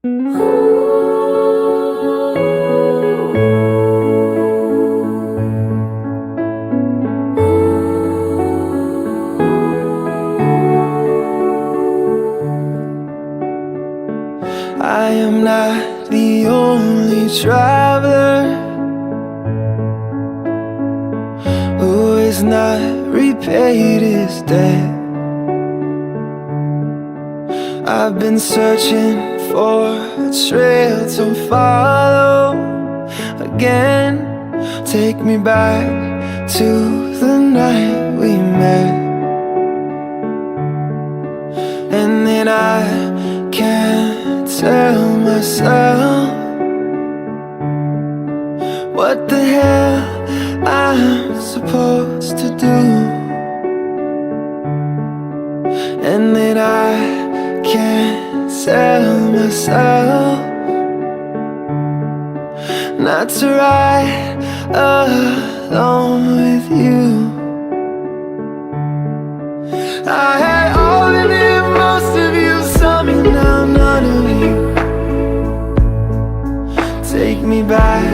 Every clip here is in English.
I am not the only traveler who is not repaid his debt. I've been searching for a trail to follow again. Take me back to the night we met, and then I can't tell myself what the hell I'm supposed to do, and then I can't tell myself not to ride alone with you. I had all of it, most of you, some and now none of you. Take me back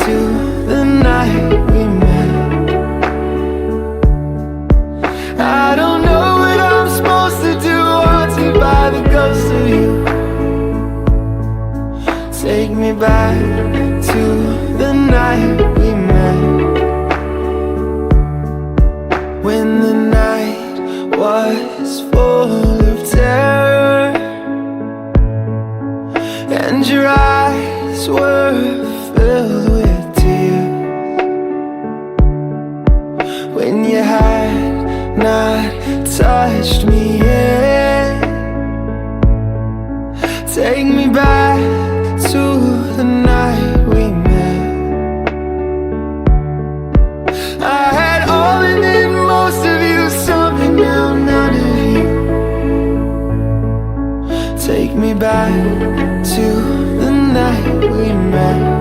to the night we met. I don't know what I'm supposed to do, haunted by the ghost of you. Take me back to the night we met, when the night was full of terror and your eyes were filled with tears, when you had not touched me yet. Take me back to the night we met. I had all of it, most of you, some and now none of you. Take me back to the night we met.